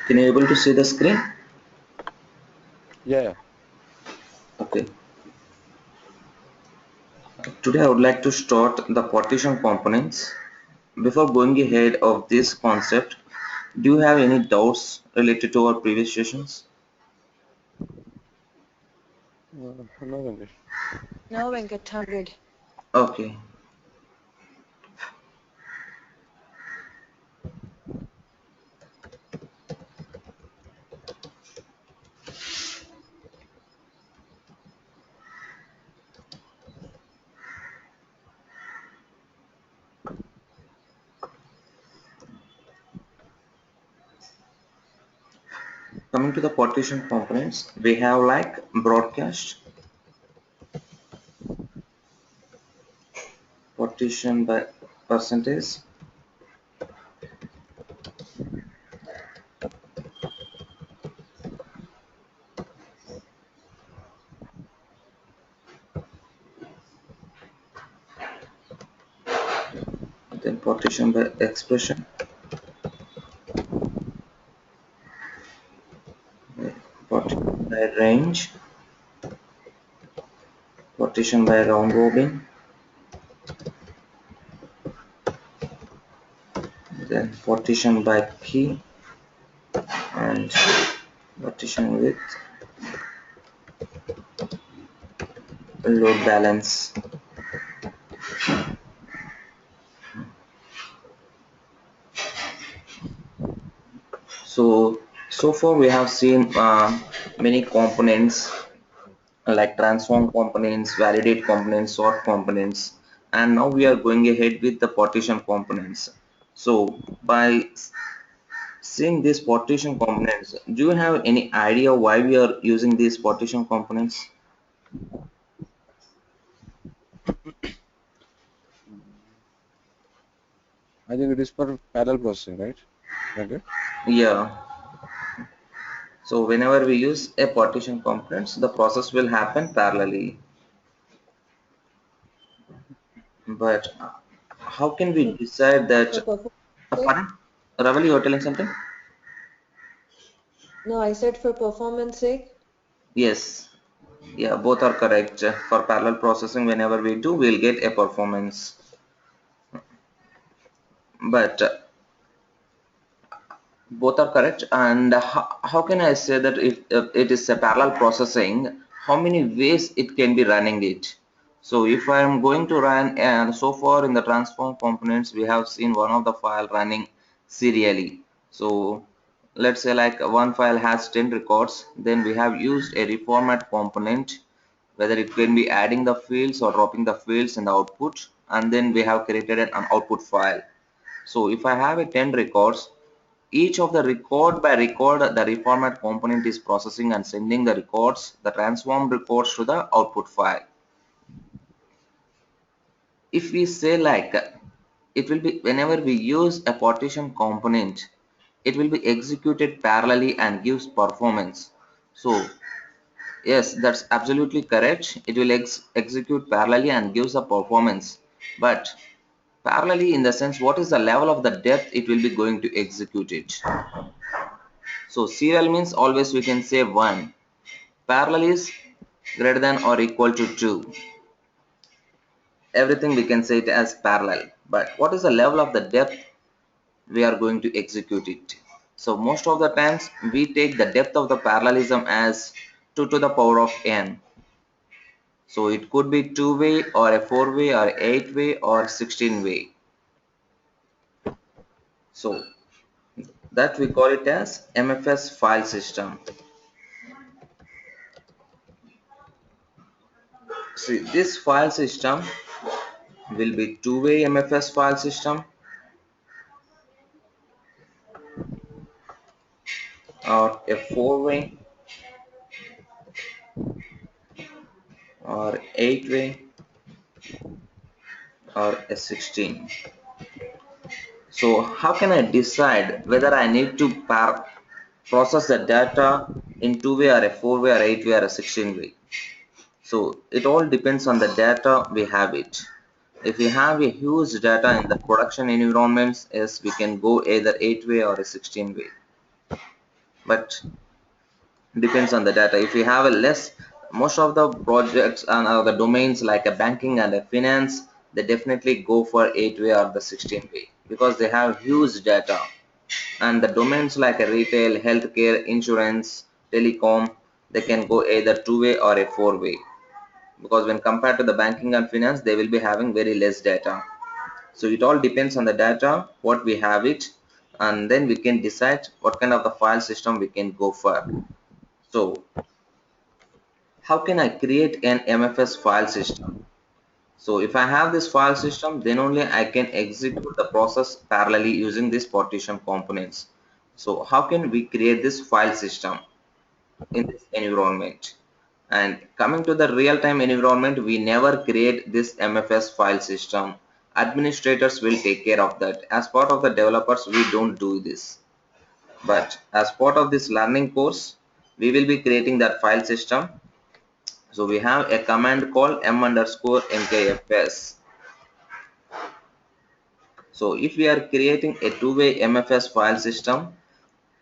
Can you able to see the screen? Yeah. Okay. Today I would like to start the partition components. Before going ahead of this concept, do you have any doubts related to our previous sessions? No, Venkat. No, Venkat, I'm good. Okay. Coming to the partition components, we have like broadcast, partition by percentage, then partition by expression, partition by range, partition by round robin, then partition by key, and partition with load balance. So far we have seen many components like transform components, validate components, sort components, and now we are going ahead with the partition components. So by seeing these partition components, do you have any idea why we are using these partition components? I think it is for parallel processing, right, Venkat? Yeah. So whenever we use a partition components, the process will happen parallelly. But how can we decide that? For performance sake? Pardon? Raval, you are telling something? No, I said for performance sake. Yes. Yeah, both are correct. For parallel processing, whenever we do, we'll get a performance. But both are correct. And how can I say that if it is a parallel processing, how many ways it can be running it? So if I am going to run, and so far in the transform components, we have seen one of the file running serially. So let's say like one file has 10 records, then we have used a reformat component, whether it can be adding the fields or dropping the fields in the output, and then we have created an output file. So if I have a 10 records, each of the record by record, the reformat component is processing and sending the records, the transformed records to the output file. If we say like it will be whenever we use a partition component, it will be executed parallelly and gives performance. So yes, that's absolutely correct. It will execute parallelly and gives a performance. But parallelly in the sense, what is the level of the depth it will be going to execute it? So serial means always we can say 1. Parallel is greater than or equal to 2. Everything we can say it as parallel. But what is the level of the depth we are going to execute it? So most of the times we take the depth of the parallelism as 2 to the power of n. So it could be 2-way or a 4-way or 8-way or 16-way. So that we call it as MFS file system. See, this file system will be 2-way MFS file system or a 4-way or 8-way or a 16. So how can I decide whether I need to process the data in 2-way or a 4-way or 8-way or a 16-way? So it all depends on the data we have it. If we have a huge data in the production environments, yes, we can go either 8-way or a 16-way. but depends on the data. If you have a less, most of the projects and the domains like a banking and a finance, they definitely go for 8-way or the 16-way because they have huge data. And the domains like a retail, healthcare, insurance, telecom, they can go either 2-way or a 4-way, because when compared to the banking and finance, they will be having very less data. So it all depends on the data what we have it, and then we can decide what kind of the file system we can go for. So how can I create an MFS file system? So if I have this file system, then only I can execute the process parallelly using these partition components. So how can we create this file system in this environment? And coming to the real-time environment, we never create this MFS file system. Administrators will take care of that. As part of the developers, we don't do this. But as part of this learning course, we will be creating that file system. So we have a command called m_mkfs. So if we are creating a two-way MFS file system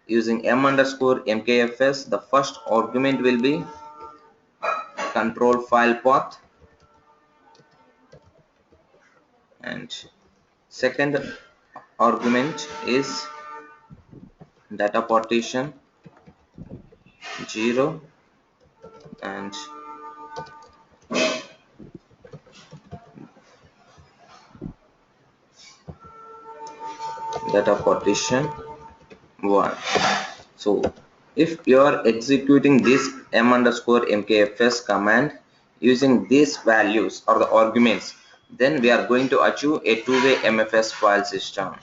using m_mkfs, the first argument will be control file path, and second argument is data partition 0, and data partition 1. So if you are executing this m_mkfs command using these values or the arguments, then we are going to achieve a two-way MFS file system.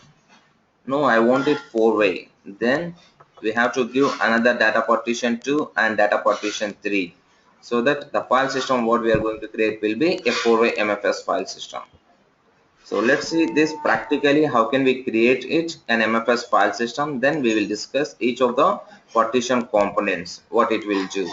No, I want it four-way. Then we have to give another data partition 2 and data partition 3, so that the file system what we are going to create will be a four-way MFS file system. So let's see this practically. How can we create it an MFS file system? Then we will discuss each of the partition components, what it will do.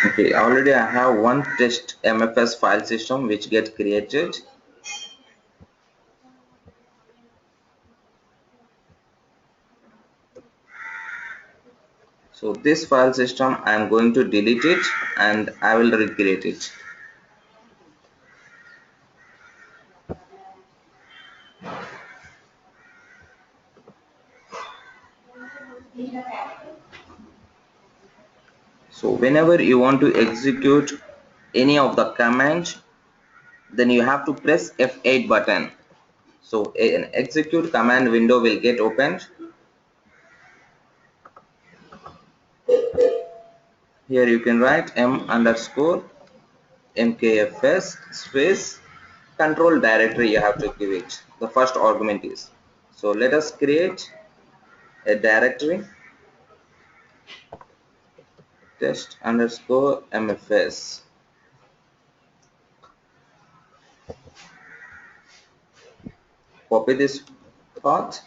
Okay, already I have one test MFS file system which get created. So this file system I am going to delete it and I will recreate it. So whenever you want to execute any of the commands, then you have to press F8 button. So an execute command window will get opened. Here you can write m_mkfs mkfs space control directory. You have to give it the first argument is. So let us create a directory test underscore mfs. Copy this path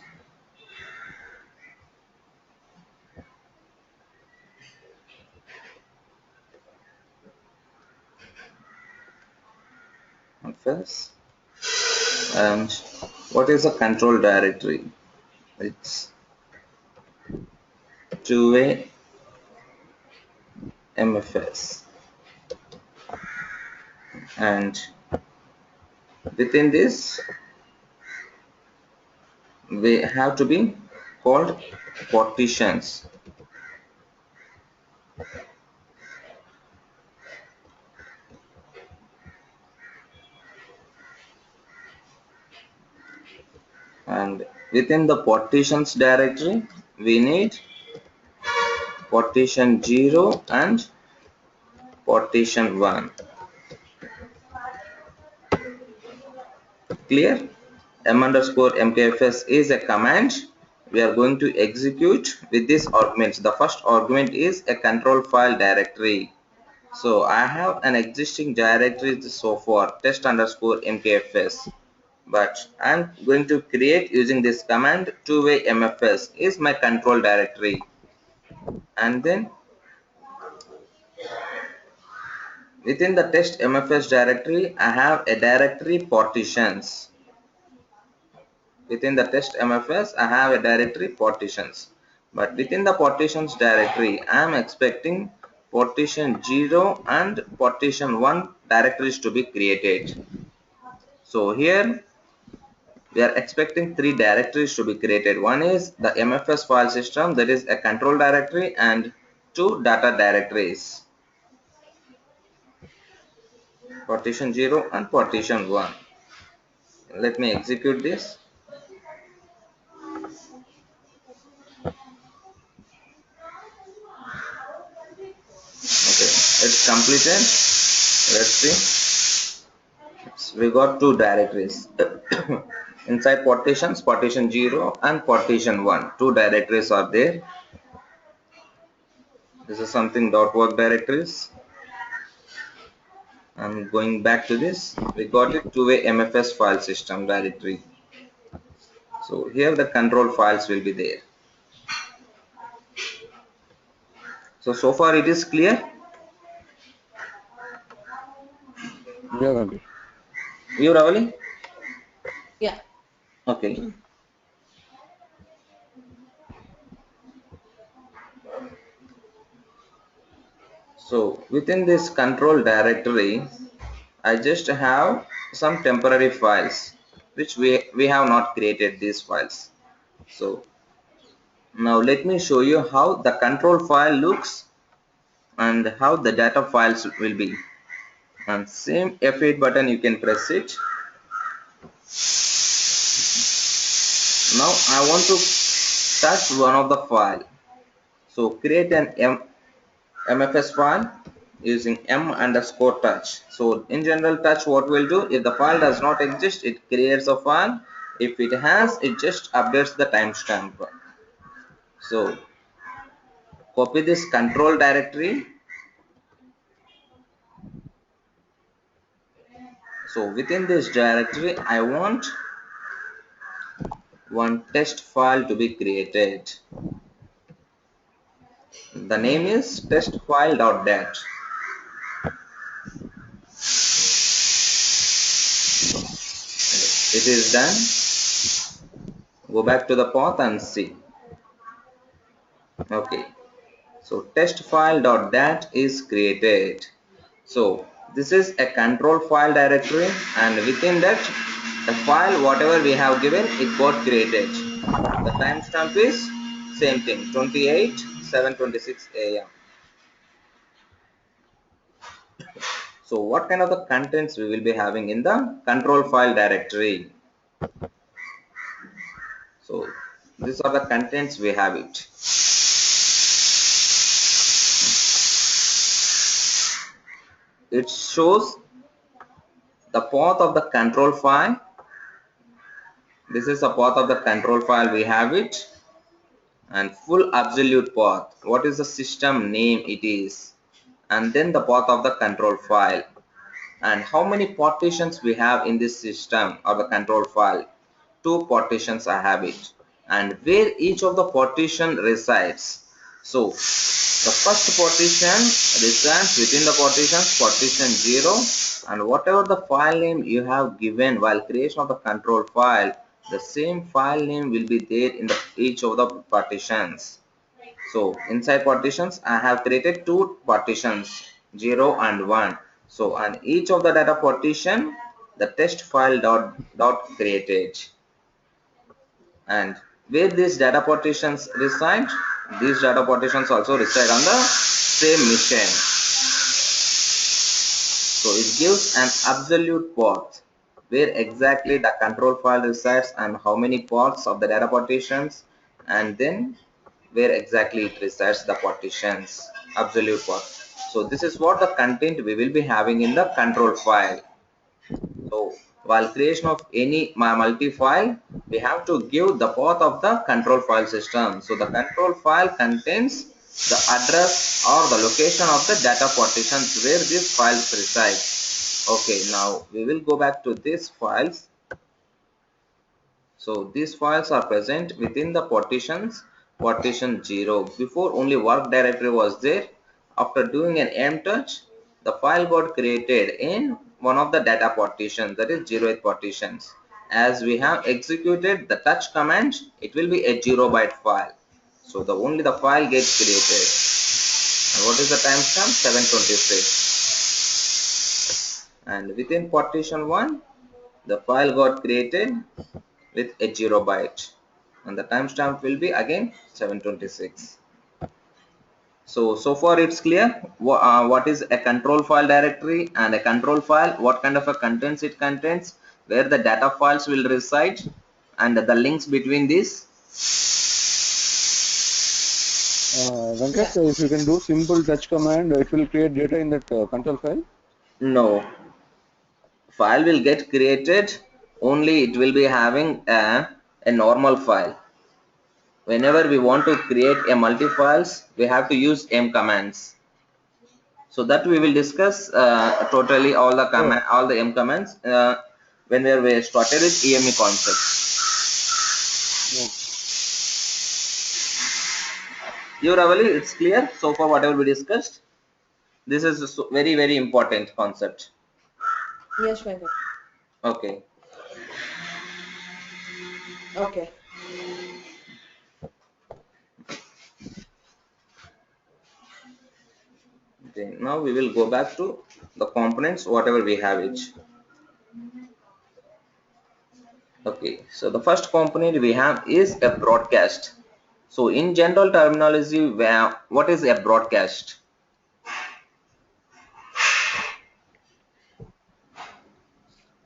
mfs. And what is a control directory? It's two-way mfs, and within this we have to be called partitions. And within the partitions directory we need partition 0 and partition 1. Clear? M underscore mkfs is a command we are going to execute with these arguments. The first argument is a control file directory. So I have an existing directory so far, test underscore mkfs, but I'm going to create using this command two-way mfs is my control directory. And then within the test mfs directory I have a directory partitions. Within the test mfs I have a directory partitions, but within the partitions directory I am expecting partition 0 and partition 1 directories to be created. So here we are expecting three directories to be created. One is the mfs file system, that is a control directory, and two data directories, partition 0 and partition 1. Let me execute this. Okay, it's completed. Let's see. We got two directories inside partitions, partition 0 and partition 1. Two directories are there. This is something .work directories. I'm going back to this. We got it two-way mfs file system directory. So here the control files will be there. So far it is clear. Yeah, Gandhi. You Ravali? Yeah. Okay. So within this control directory, I just have some temporary files which we have not created these files. So now let me show you how the control file looks and how the data files will be. And same F8 button you can press it. Now I want to touch one of the file. So create an MFS file using m underscore touch. So in general touch what will do, if the file does not exist it creates a file, if it has it just updates the timestamp. So copy this control directory. So within this directory I want one test file to be created. The name is testfile.dat. It is done. Go back to the path and see. Okay, so testfile.dat is created. So this is a control file directory, and within that the file whatever we have given it got created. The timestamp is same thing, 28/7/26 AM. So what kind of the contents we will be having in the control file directory? So these are the contents we have it. it shows the path of the control file. This is a path of the control file, we have it, and full absolute path. What is the system name it is, and then the path of the control file, and how many partitions we have in this system or the control file. Two partitions I have it, and where each of the partition resides. So the first partition resides within the partition 0, and whatever the file name you have given while creation of the control file, the same file name will be there in each of the partitions. So inside partitions I have created two partitions, 0 and 1. So on each of the data partition, the test file dot created, and where these data partitions reside, these data partitions also reside on the same machine. So it gives an absolute path where exactly the control file resides and how many paths of the data partitions, and then where exactly it resides the partitions, absolute path. So this is what the content we will be having in the control file. So while creation of any multi-file, we have to give the path of the control file system. So the control file contains the address or the location of the data partitions where these files reside. Okay, now we will go back to these files. So these files are present within the partition 0. Before only work directory was there. After doing an mtouch, the file got created in one of the data partitions, that is 0th partitions. As we have executed the touch command, it will be a 0-byte file. So only the file gets created. And what is the timestamp? 726. And within partition 1, the file got created with a 0-byte, and the timestamp will be again 726. So far it's clear what is a control file directory, and a control file, what kind of a contents it contains, where the data files will reside, and the links between these. Venkat, if you can do simple touch command, it will create data in that control file? No, file will get created, only it will be having a normal file. Whenever we want to create a multi-files, we have to use m commands. So that we will discuss totally all the all the m commands when we started with EME concepts. You Ravali, it's clear so far whatever we discussed? This is a very very important concept. Yes, Venkat. Okay. Okay. Okay. Now we will go back to the components whatever we have it. Okay. So the first component we have is a broadcast. So in general terminology, what is a broadcast?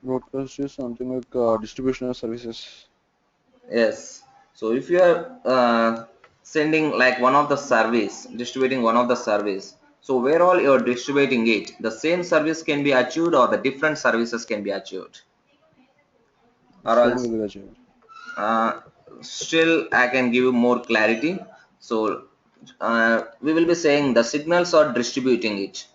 Broadcast is something like distribution of services. Yes. So if you are sending like one of the service, distributing one of the service, so where all you're distributing it, the same service can be achieved or the different services can be achieved, or Same else will be achieved. still I can give you more clarity. So we will be saying the signals are distributing it.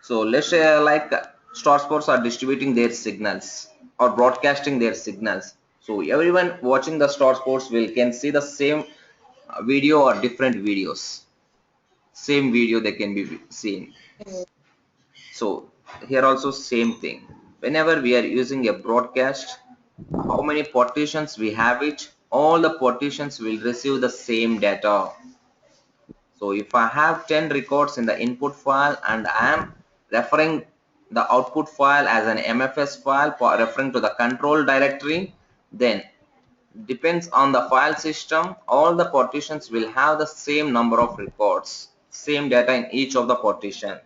So let's say like star sports are distributing their signals or broadcasting their signals. So everyone watching the star sports will can see the same video or different videos. Same video they can be seen. So here also same thing. Whenever we are using a broadcast, how many partitions we have it, all the partitions will receive the same data. So if I have 10 records in the input file and I am referring the output file as an MFS file for referring to the control directory, then depends on the file system, all the partitions will have the same number of records, same data in each of the partition.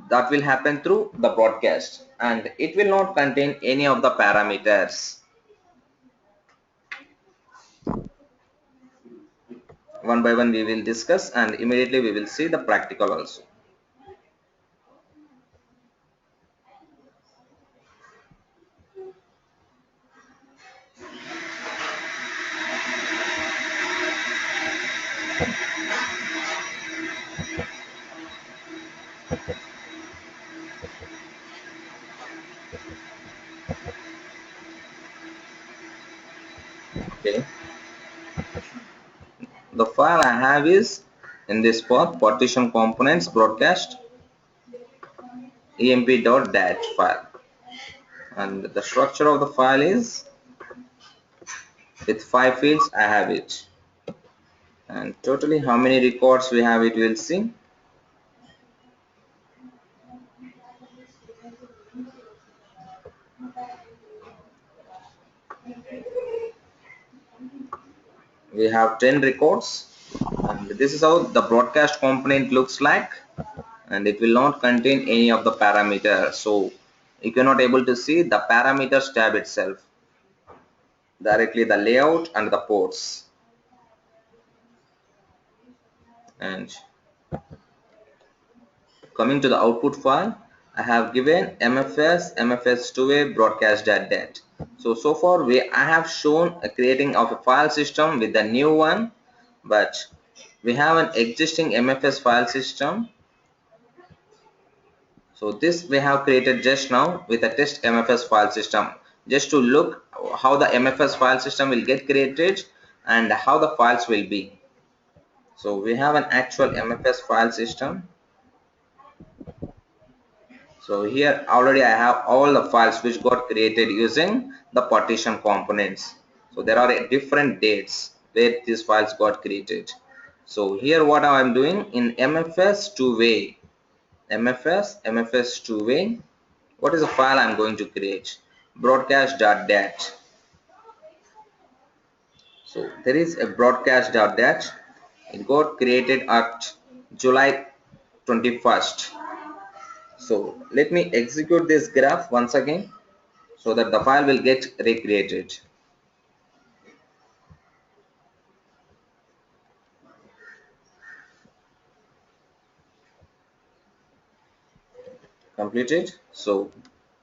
That will happen through the broadcast, and it will not contain any of the parameters. one by one we will discuss, and immediately we will see the practical also. Okay, the file I have is in this path partition components broadcast emp.dat file, and the structure of the file is with 5 fields. I have it, and totally how many records we have it we'll see. We have 10 records, and this is how the broadcast component looks like, and it will not contain any of the parameters, so you cannot able to see the parameters tab itself, directly the layout and the ports. And coming to the output file, I have given mfs2a broadcast.dat. So far I have shown a creating of a file system with the new one, but we have an existing mfs file system. So this we have created just now with a test MFS file system, just to look how the MFS file system will get created and how the files will be. So we have an actual MFS file system. So here already I have all the files which got created using the partition components. So there are different dates where these files got created. So here what I am doing in MFS two-way, MFS two-way, what is the file I'm going to create? Broadcast.dat. So there is a broadcast.dat. It got created at July 21st. So let me execute this graph once again so that the file will get recreated. Completed. So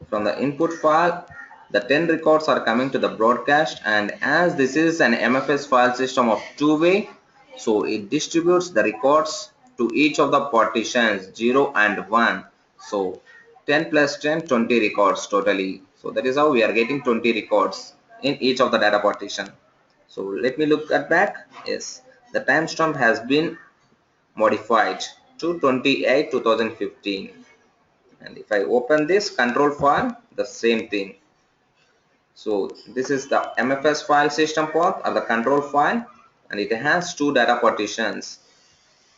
from the input file, the 10 records are coming to the broadcast, and as this is an MFS file system of two-way, so it distributes the records to each of the partitions 0 and 1. So 10 plus 10, 20 records totally. So that is how we are getting 20 records in each of the data partition. So let me look at back. Yes, the timestamp has been modified to 28 2015. And if I open this control file, the same thing. So this is the MFS file system path or the control file, and it has two data partitions,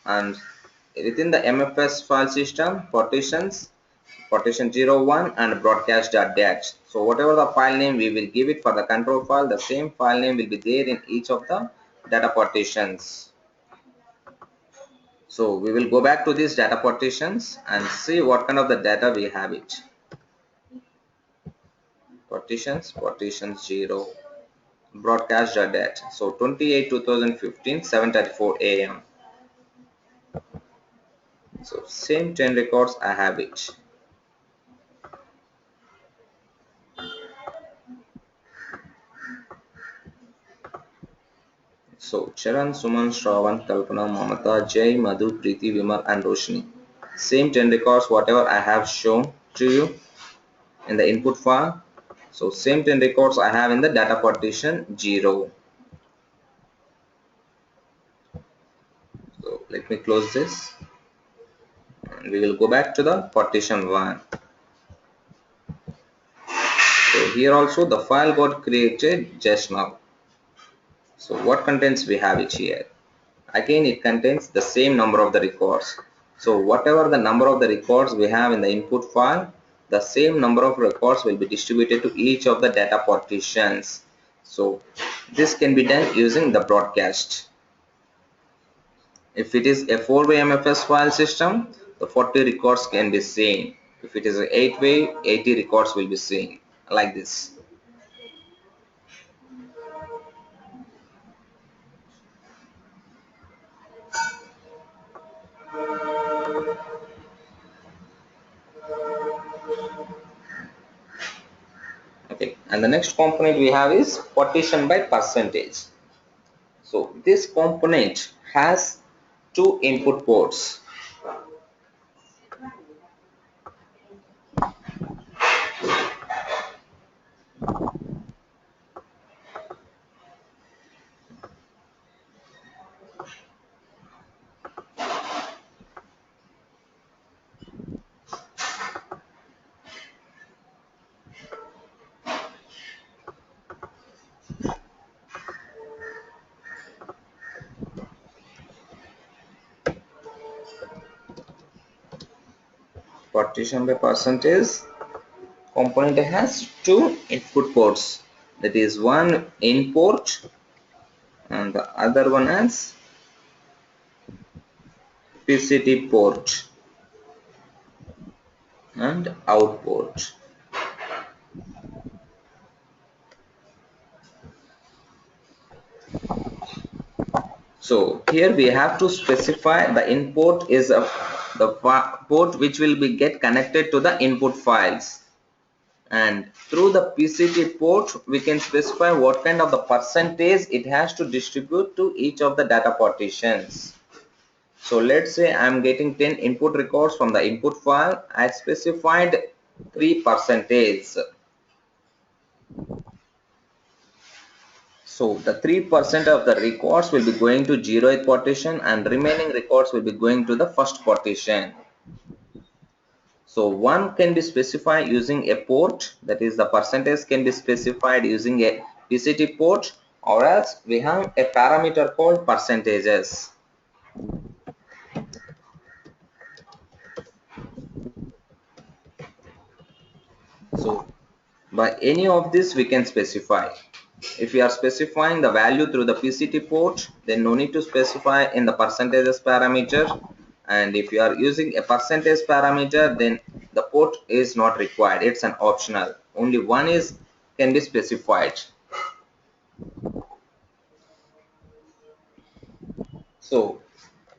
and within the MFS file system partitions, partition 01 and broadcast.dat. So whatever the file name we will give it for the control file, the same file name will be there in each of the data partitions. So we will go back to these data partitions and see what kind of the data we have it. Partition 0, broadcast.dat. So 28 2015 7:34 a.m. So same 10 records I have it. So Charan, Suman, Shravan, Kalpana, Mamata, Jay, Madhu, Preeti, Vimal and Roshni. Same 10 records whatever I have shown to you in the input file. So same 10 records I have in the data partition 0. So let me close this and we will go back to the partition 1. So here also the file got created just now. So what contents we have it here? Again it contains the same number of the records. So whatever the number of the records we have in the input file, the same number of records will be distributed to each of the data partitions. So this can be done using the broadcast. If it is a 4-way MFS file system, the 40 records can be seen. If it is an 8-way, 80 records will be seen like this. And the next component we have is partition by percentage. So this component has two input ports. Partition by percentage component has two input ports, that is one in port and the other one as PCT port and out port. So here we have to specify the input is the port which will be get connected to the input files, and through the PCT port we can specify what kind of the percentage it has to distribute to each of the data partitions. So let's say I'm getting 10 input records from the input file. I specified 3%. So the 3% of the records will be going to 0th partition and remaining records will be going to the first partition. So one can be specified using a port, that is the percentage can be specified using a PCT port, or else we have a parameter called percentages. So by any of this we can specify. If we are specifying the value through the PCT port, then no need to specify in the percentages parameter, and if you are using a percentage parameter, then the port is not required, it's an optional, only one is can be specified. So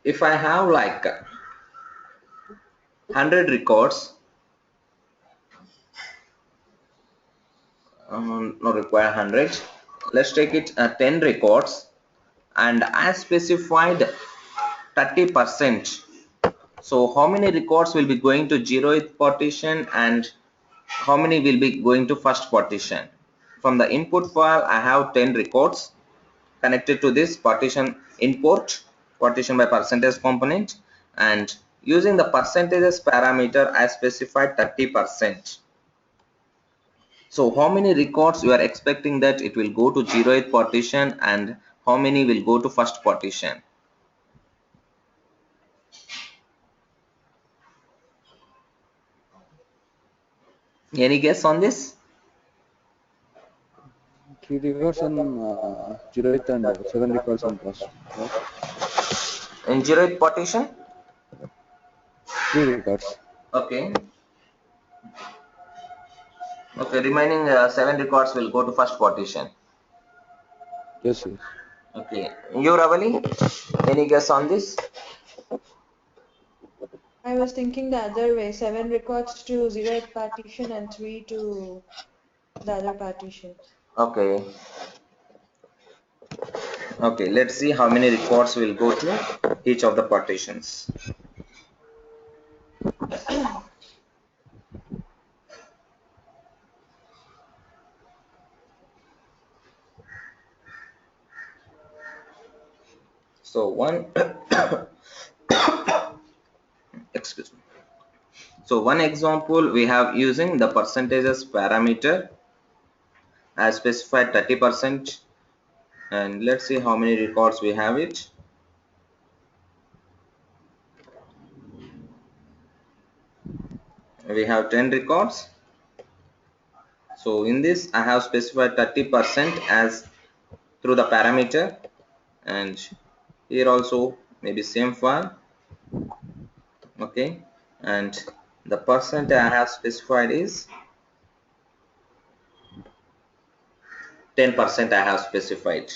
if I have like 100 records, not require 100, let's take it 10 records, and I specified 30%. So how many records will be going to 0th partition and how many will be going to first partition? From the input file I have 10 records connected to this partition input, partition by percentage component, and using the percentages parameter I specified 30%. So how many records you are expecting that it will go to 0th partition and how many will go to first partition? Any guess on this? 3 records on 0th and 7 records on first, right? In 0th partition? 3 records. Okay. Okay, remaining 7 records will go to first partition. Yes, yes. Okay, you Ravali, any guess on this? I was thinking the other way, 7 records to 0th partition and 3 to the other partition. Okay, okay, let's see how many records will go to each of the partitions. So one excuse me. So one example we have using the percentages parameter. I specified 30%, and let's see how many records we have it. We have 10 records. So in this I have specified 30% as through the parameter, and here also maybe same file. Okay, and the percent I have specified is 10%. I have specified.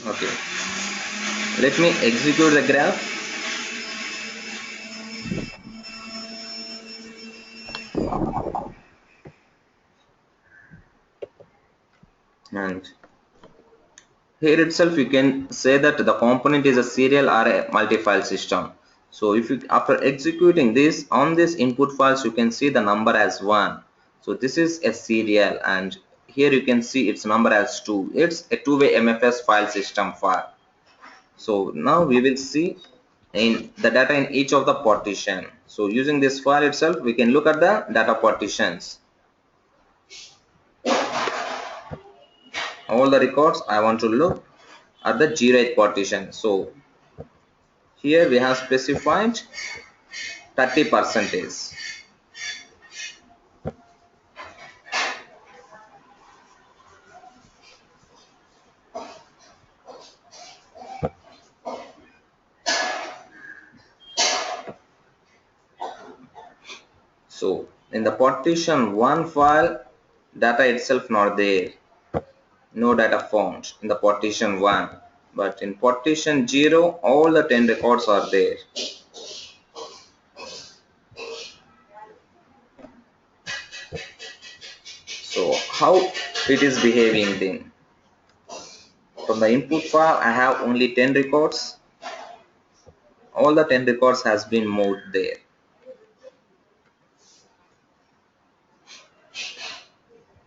Okay, let me execute the graph. here itself you can say that the component is a serial or a multi-file system. So if you, after executing this on this input files, you can see the number as 1. So this is a serial, and here you can see its number as 2. It's a two-way MFS file system file. So now we will see in the data in each of the partition. So using this file itself, we can look at the data partitions. All the records I want to look at the 0th partition. So here we have specified 30 percentage. So in the partition 1 file, data itself not there, no data found in the partition 1, but in partition 0 all the 10 records are there. So how it is behaving then? From the input file I have only 10 records. All the 10 records has been moved there.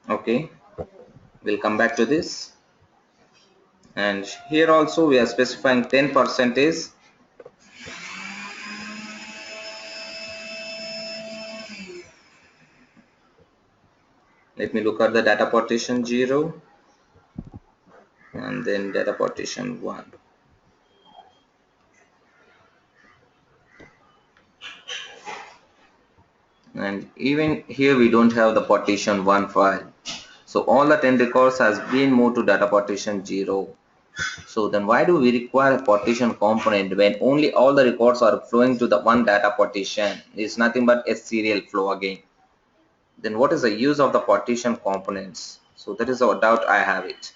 Okay, we'll come back to this. And here also we are specifying 10 percentage. Let me look at the data partition 0 and then data partition 1. And even here we don't have the partition 1 file. So all the 10 records has been moved to data partition 0. So then why do we require a partition component when only all the records are flowing to the one data partition? It's nothing but a serial flow again. Then what is the use of the partition components? So that is a doubt I have it.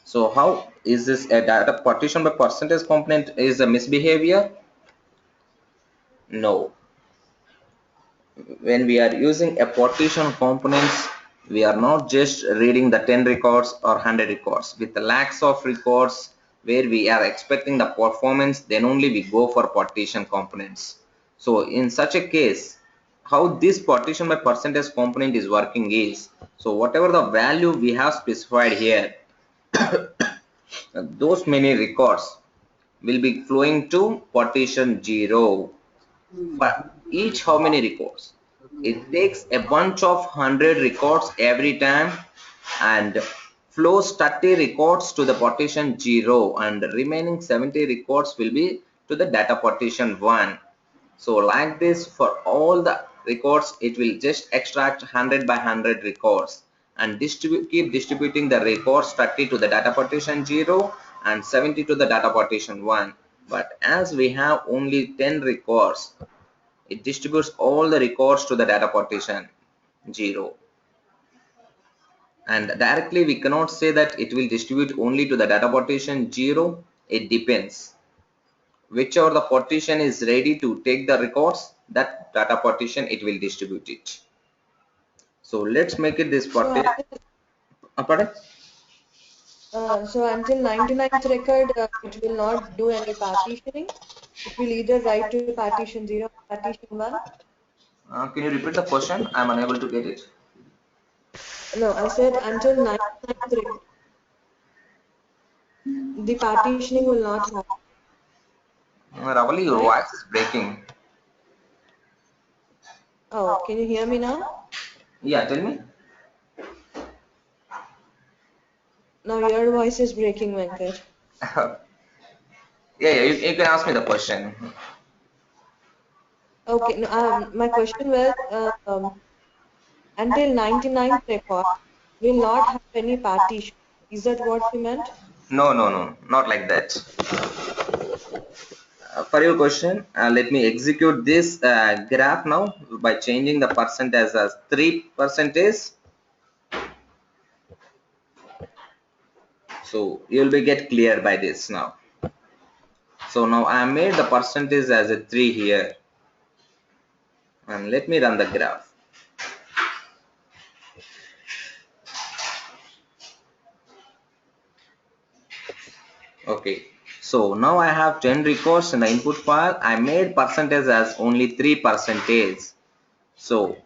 So how is this a data partition by percentage component is a misbehavior? No. When we are using a partition components, we are not just reading the 10 records or 100 records. With the lakhs of records where we are expecting the performance, then only we go for partition components. So in such a case, how this partition by percentage component is working is, so whatever the value we have specified here, those many records will be flowing to partition 0. For each how many records? It takes a bunch of 100 records every time and flows 30 records to the partition 0, and the remaining 70 records will be to the data partition 1. So like this, for all the records it will just extract 100 by 100 records and keep distributing the records 30 to the data partition 0 and 70 to the data partition 1. But as we have only 10 records, it distributes all the records to the data partition 0. And directly we cannot say that it will distribute only to the data partition 0. It depends. Whichever the partition is ready to take the records, that data partition it will distribute it. So let's make it this partition. Pardon? So until 99th record, it will not do any partitioning. It will either write to partition 0 or partition 1. Can you repeat the question? I'm unable to get it. No, I said until 99th record, the partitioning will not happen, Ravali, your right? voice is breaking. Oh, can you hear me now? Yeah, tell me. Now your voice is breaking, Venkat. Yeah, you can ask me the question. Okay, no, my question was until 99th record will not have any partition. Is that what you meant? No, not like that. For your question, let me execute this graph now by changing the percentage as 3 percentage. So you'll be get clear by this now. So now I made the percentage as a 3 here, and let me run the graph. Okay, so now I have 10 records in the input file. I made percentage as only 3 percentage. So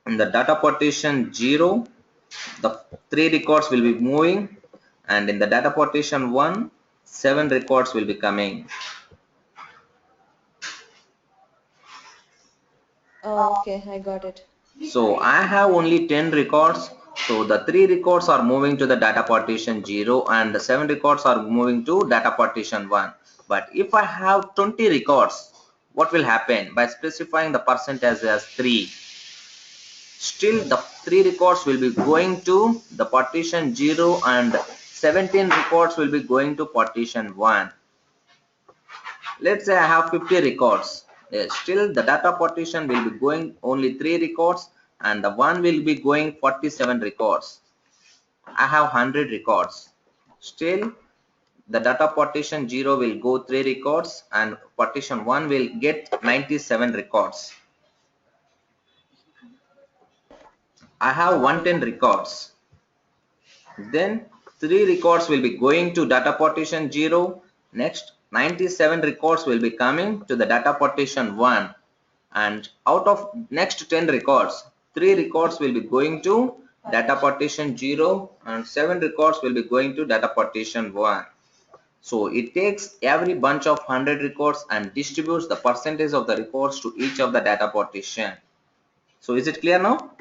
in the data partition 0, the 3 records will be moving, and in the data partition 1, 7 records will be coming. Okay, I got it. So I have only 10 records. So the 3 records are moving to the data partition 0 and the 7 records are moving to data partition 1. But if I have 20 records, what will happen? By specifying the percentage as 3, still the 3 records will be going to the partition 0 and 17 records will be going to partition 1. Let's say I have 50 records. Still the data partition will be going only 3 records and the one will be going 47 records. I have 100 records. Still the data partition 0 will go 3 records and partition 1 will get 97 records. I have Okay. 110 records. Then 3 records will be going to data partition 0. Next 97 records will be coming to the data partition 1. And out of next 10 records, 3 records will be going to data partition 0 and 7 records will be going to data partition 1. So it takes every bunch of 100 records and distributes the percentage of the records to each of the data partition. So is it clear now?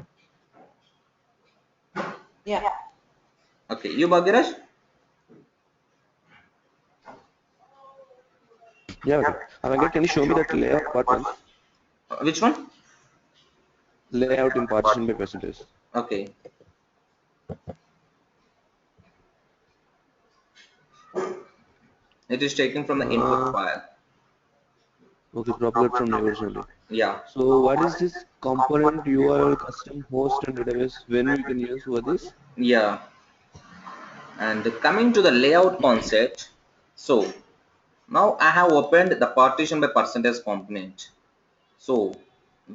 Yeah. Okay, you Bhagirash? Yeah, okay. Venkat, can you show me that layout part once? Which one? Layout in partition by percentage. Okay. It is taken from the input Uh, file. okay, propagate from neighbors only. Yeah. So what is this component URL custom host and database when we can use for this? Yeah. And coming to the layout concept, so now I have opened the partition by percentage component. So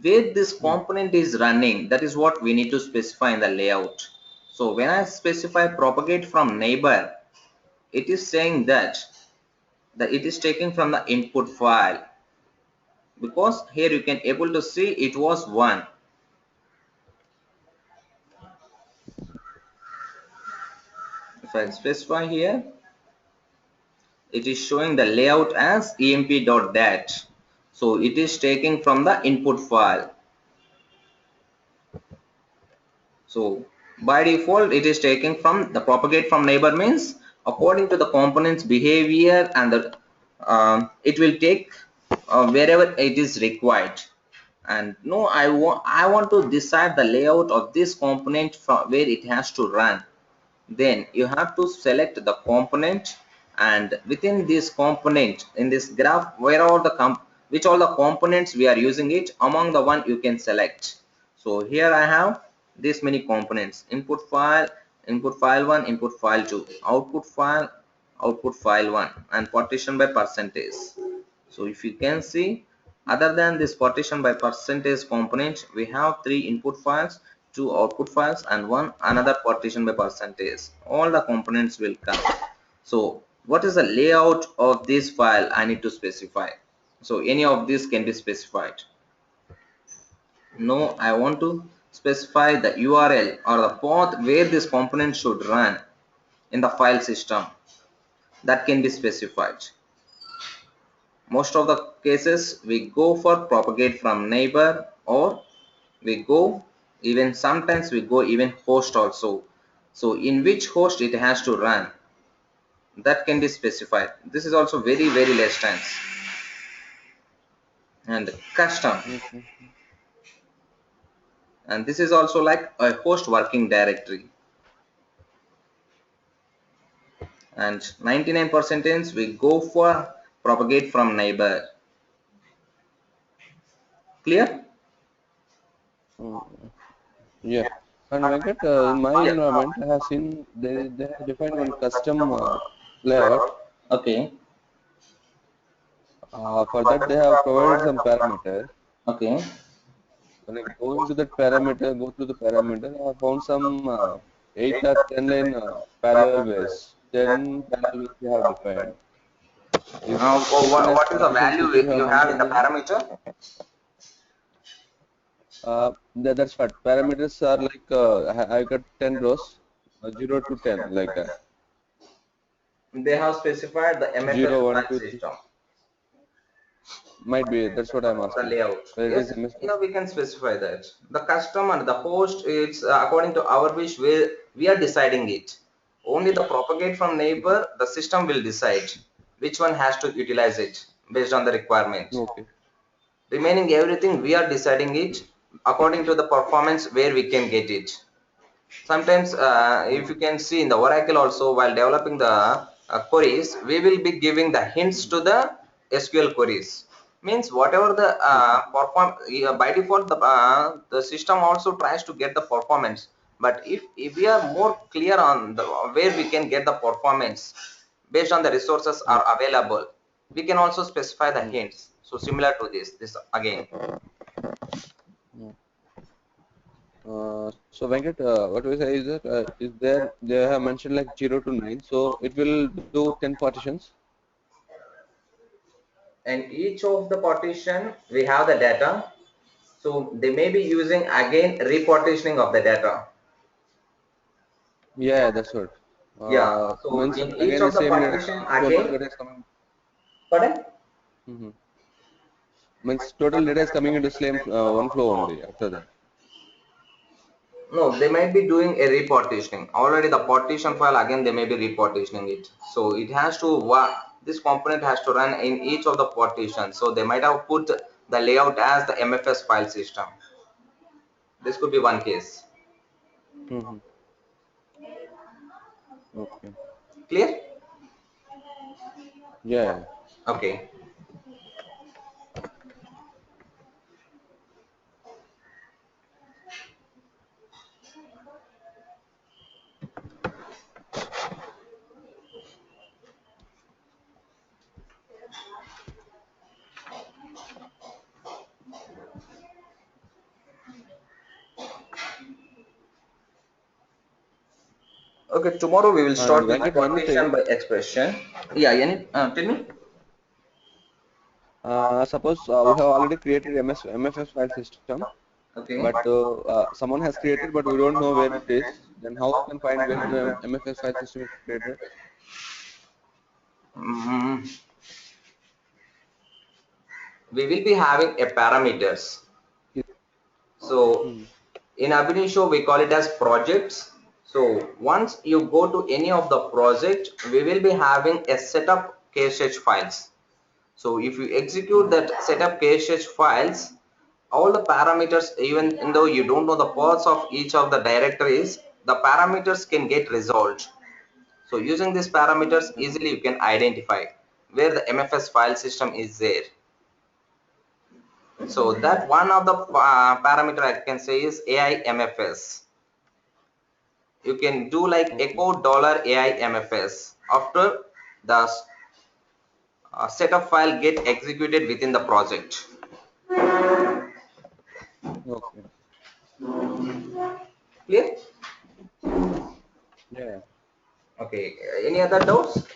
where this component is running, that is what we need to specify in the layout. So when I specify propagate from neighbor, it is saying that it is taken from the input file, because here you can able to see it was 1. If I specify here, it is showing the layout as emp.dat. So it is taking from the input file. So by default it is taking from the propagate from neighbor, means according to the component's behavior, and the it will take wherever it is required. And no, I want to decide the layout of this component from where it has to run. Then you have to select the component, and within this component in this graph, where all the which all the components we are using it, among the one you can select. So here I have this many components: input file, input file 1, input file 2, output file, output file 1, and partition by percentage. So if you can see, other than this partition by percentage component, we have 3 input files, 2 output files, and one another partition by percentage. All the components will come. So what is the layout of this file I need to specify? So any of this can be specified. No, I want to specify the URL or the path where this component should run in the file system. That can be specified. Most of the cases we go for propagate from neighbor, or we go, even sometimes we go even host also. So in which host it has to run, that can be specified. This is also very less times. And custom, Okay. and this is also like a host working directory. And 99% we go for propagate from neighbor. Clear? Mm, yeah. And Venkat, in my Yeah. environment, I have seen they have defined one custom layout. Okay. For that, they have provided some parameter. Okay. When I go into that parameter, go through the parameter, I have found some 8 or 10 line parallel ways. 10 panel which we have defined. Is there any what is the partitions value which you have you have in mentioned the in it? parameter? That's what parameters are like. I got 10 rows, 0 to 10, like that. They have specified the MFS 0, 1, file 2, 3. system, Might be. That's what I'm the asking. layout. Where it is Yes, MS. yeah, we can specify that. The custom and the host, it's according to our wish, we are deciding it. Only the propagate from neighbor, the system will decide which one has to utilize it based on the requirement. Okay. Remaining everything, we are deciding it according to the performance where we can get it. Sometimes if you can see in the Oracle also, while developing the queries, we will be giving the hints to the SQL queries. Means whatever the Okay. perform by default, the system also tries to get the performance. But if we are more clear on the where we can get the performance based on the resources are Okay. available, we can also specify the Mm, hints. So similar to this again. mm. So Venkat, what we say is that is there they have mentioned like 0 to 9, so it will do 10 partitions. And each of the partition we have the data, so they may be using again repartitioning of the data. Yeah, that's what. Yeah, so Means in each again the of the same partition total again, data is coming. pardon. Hmm. Means total data is coming into same one flow only after that. No, they might be doing a repartitioning already. The partition file again they may be repartitioning it, so it has to this component has to run in each of the partitions. So they might have put the layout as the MFS file system. This could be one case. Hmm. Okay. Clear? Yeah. Okay. Okay, tomorrow we will And start with Venkat, one partition thing. by expression. Yeah, tell me. Suppose we have already created MFS file system, Okay. but someone has created, but we don't know where it is. Then how we can find where the MFS file system is created? Mm, we will be having a parameters. So Hmm. in Abinitio we call it as projects. So once you go to any of the project, we will be having a set of KSH files. So if you execute Hmm. that set of KSH files, all the parameters, even though you don't know the paths of each of the directories, the parameters can get resolved. So using these parameters, Okay. easily you can identify where the MFS file system is there. So that one of the parameter I can say is AI MFS. You can do like Okay. echo dollar $AI MFS after the set of file get executed within the project. Okay. Clear? Yeah. Okay. Any other doubts?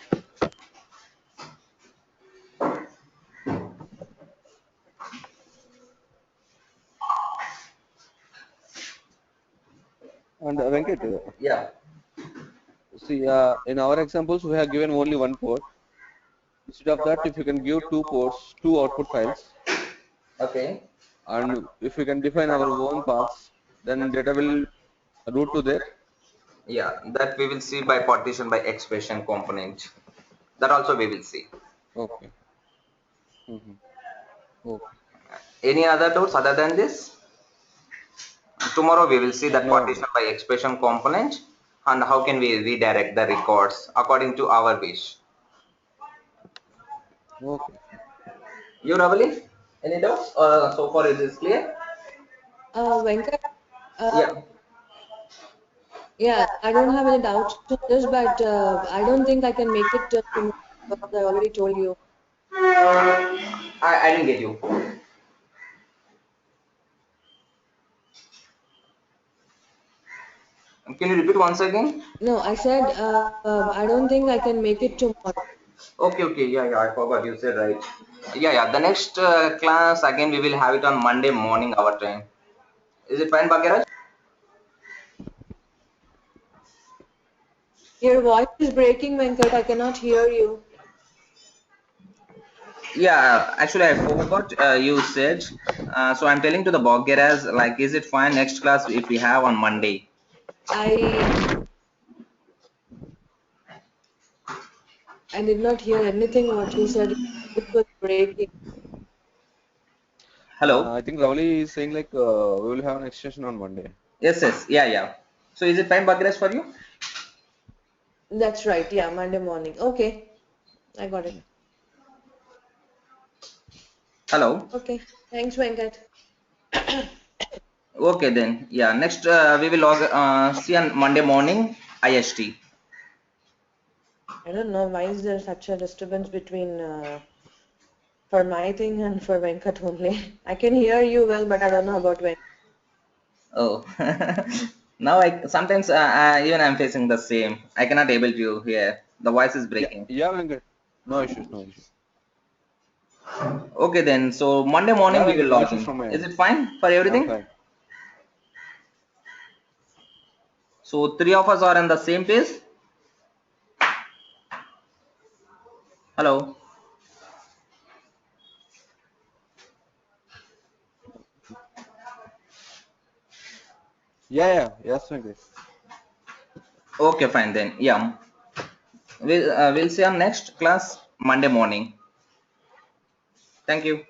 And Venkat, Yeah. see, in our examples, we have given only one port. Instead of that, if you can give two ports, two output files, Okay. and if we can define our own paths, then data will route to there. Yeah, that we will see by partition by expression component. That also we will see. Okay. Hmm. Okay. Any other doubts other than this? Tomorrow we will see that No. partition by expression component and how can we redirect the records according to our wish. Okay. You Ravali? Any doubts? So far it is clear? Venkat, uh, Yeah. yeah, I don't have any doubts on this, but I don't think I can make it tomorrow because I already told you. I didn't get you. Can you repeat once again? No, I said I don't think I can make it tomorrow. Okay, okay, yeah, yeah, I forgot you said right. Yeah, yeah. The next class again we will have it on Monday morning our time. Is it fine, Bhagiraj? Your voice is breaking, Venkat. I cannot hear you. Yeah, actually I forgot you said. So I'm telling to the Bhagiraj, like, is it fine next class if we have on Monday? I I did not hear anything what you said. It was breaking. Hello. I think Ravali is saying like we will have an extension on Monday. Yes, yes, yeah, yeah. So is it fine, Bhagiraj, for you? That's right. Yeah, Monday morning. Okay, I got it. Hello. Okay, thanks, Venkat. Okay then. Yeah. Next we will see on Monday morning IST. I don't know why is there such a disturbance between for my thing and for Venkat only. I can hear you well, but I don't know about Venkat. Oh. Now I sometimes even I'm facing the same. I cannot able to hear. The voice is Yeah, breaking. yeah, Venkat. No issues, no issues. Okay then. So Monday Yeah, morning we will Venkat, no log issues in. from my Is end. it fine for I'm everything? fine. So three of us are on the same page. Hello. Yeah, yeah, yes, Venkat. Okay, fine then. Yeah. We'll see on next class Monday morning. Thank you.